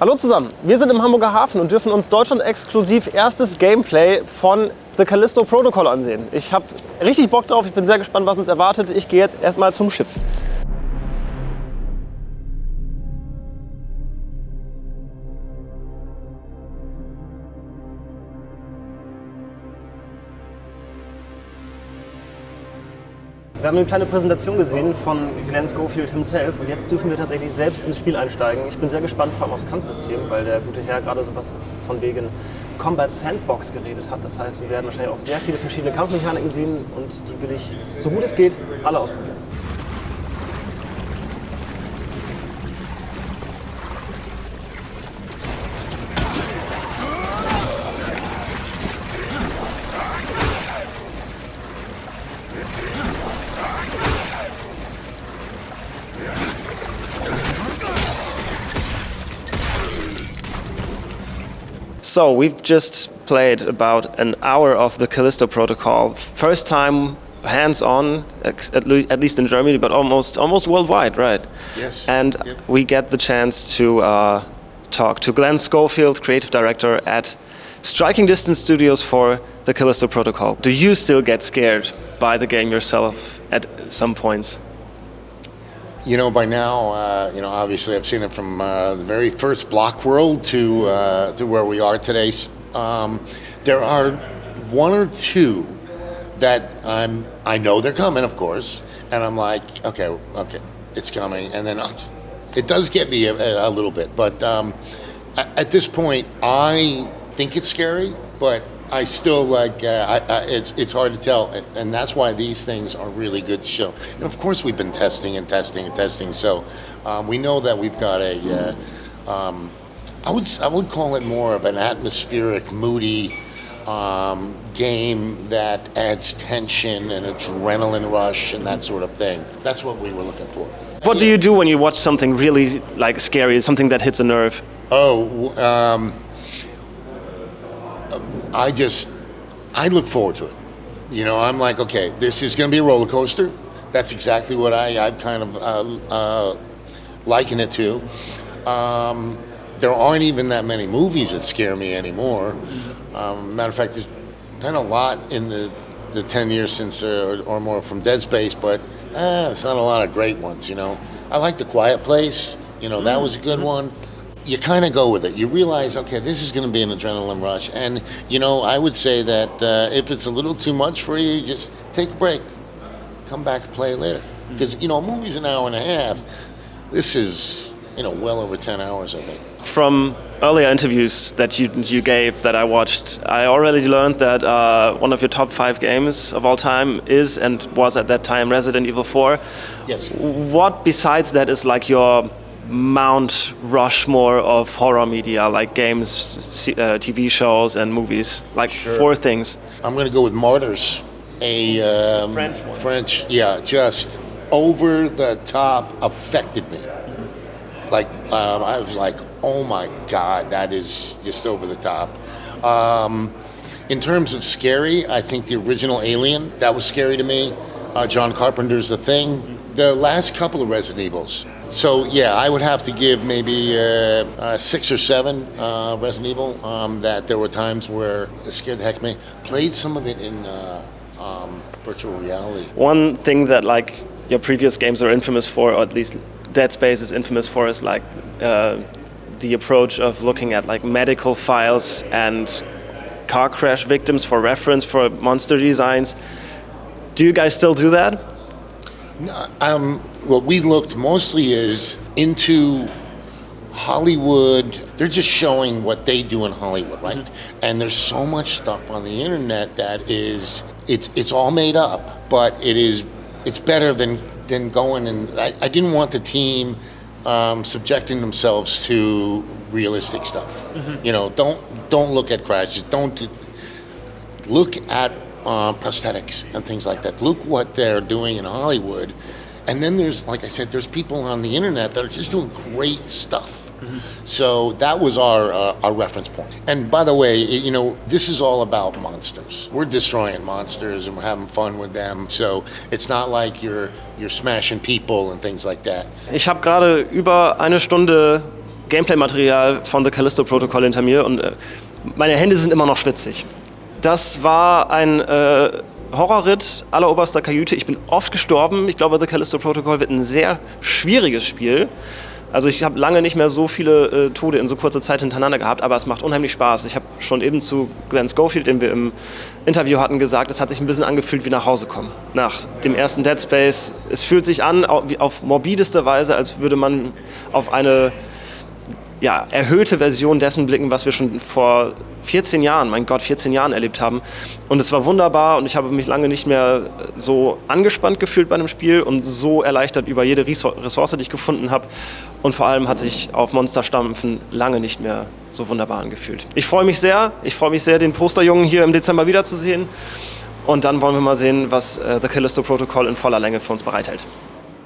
Hallo zusammen, wir sind im Hamburger Hafen und dürfen uns Deutschland-exklusiv erstes Gameplay von The Callisto Protocol ansehen. Ich habe richtig Bock drauf, ich bin sehr gespannt, was uns erwartet. Ich gehe jetzt erstmal zum Schiff. Wir haben eine kleine Präsentation gesehen von Glen Schofield himself und jetzt dürfen wir tatsächlich selbst ins Spiel einsteigen. Ich bin sehr gespannt, vor allem aufs Kampfsystem, weil der gute Herr gerade sowas von wegen Combat Sandbox geredet hat. Das heißt, wir werden wahrscheinlich auch sehr viele verschiedene Kampfmechaniken sehen und die will ich, so gut es geht, alle ausprobieren. So, we've just played about an hour of the Callisto Protocol. First time hands-on, at least in Germany, but almost worldwide, right? Yes. And we get the chance to talk to Glen Schofield, creative director at Striking Distance Studios for the Callisto Protocol. Do you still get scared by the game yourself at some points? You know, by now, obviously I've seen it from the very first block world to where we are today. There are one or two that I know they're coming, of course, and I'm like, okay, it's coming, and then it does get me a little bit. But at this point, I think it's scary, but I still it's hard to tell, and that's why these things are really good to show. And of course, we've been testing, so we know that we've got I would call it more of an atmospheric, moody game that adds tension and adrenaline rush and that sort of thing. That's what we were looking for. What do you do when you watch something really scary, something that hits a nerve? I look forward to it. You know, I'm like, okay, this is going to be a roller coaster. That's exactly what I'm kind of liken it to. There aren't even that many movies that scare me anymore. Matter of fact, there's been a lot in the 10 years since or more from Dead Space, but it's not a lot of great ones, you know. I like The Quiet Place. You know, that was a good one. You kind of go with it. You realize, okay, this is going to be an adrenaline rush. And, you know, I would say that if it's a little too much for you, just take a break. Come back and play later. Because, you know, a movie's an hour and a half. This is, you know, well over 10 hours, I think. From earlier interviews that you gave that I watched, I already learned that one of your top 5 games of all time is and was at that time Resident Evil 4. Yes. What besides that is like your Mount Rushmore of horror media, like games, TV shows, and movies? Like Sure. 4 things. I'm going to go with Martyrs. French one. French, yeah, just over the top affected me. Like, I was like, oh my God, that is just over the top. In terms of scary, I think the original Alien, that was scary to me. John Carpenter's The Thing. The last couple of Resident Evils. So yeah, I would have to give maybe 6 or 7 Resident Evil. That there were times where it scared the heck out of me. Played some of it in virtual reality. One thing that like your previous games are infamous for, or at least Dead Space is infamous for, is like the approach of looking at like medical files and car crash victims for reference for monster designs. Do you guys still do that? What we looked mostly is into Hollywood. They're just showing what they do in Hollywood, right? Mm-hmm. And there's so much stuff on the internet that is, it's all made up, but it's better than going and I didn't want the team subjecting themselves to realistic stuff. Mm-hmm. You know, don't look at crashes. Don't look at prosthetics and things like that. Look what they're doing in Hollywood. And then there's, like I said, there's people on the internet that are just doing great stuff. Mm-hmm. So that was our reference point. And by the way, you know, this is all about monsters. We're destroying monsters and we're having fun with them. So it's not like you're smashing people and things like that. Ich habe gerade über eine Stunde Gameplay-Material von The Callisto Protocol hinter mir und meine Hände sind immer noch schwitzig. Das war ein Horrorritt alleroberster Kajüte. Ich bin oft gestorben. Ich glaube, The Callisto Protocol wird ein sehr schwieriges Spiel. Also ich habe lange nicht mehr so viele Tode in so kurzer Zeit hintereinander gehabt, aber es macht unheimlich Spaß. Ich habe schon eben zu Glen Schofield, den wir im Interview hatten, gesagt, es hat sich ein bisschen angefühlt wie nach Hause kommen. Nach dem ersten Dead Space. Es fühlt sich an, wie auf morbideste Weise, als würde man auf eine erhöhte Version dessen blicken, was wir schon vor 14 Jahren erlebt haben. Und es war wunderbar und ich habe mich lange nicht mehr so angespannt gefühlt bei einem Spiel und so erleichtert über jede Ressource, die ich gefunden habe. Und vor allem hat sich auf Monsterstampfen lange nicht mehr so wunderbar angefühlt. Ich freue mich sehr, den Posterjungen hier im Dezember wiederzusehen. Und dann wollen wir mal sehen, was The Callisto Protocol in voller Länge für uns bereithält.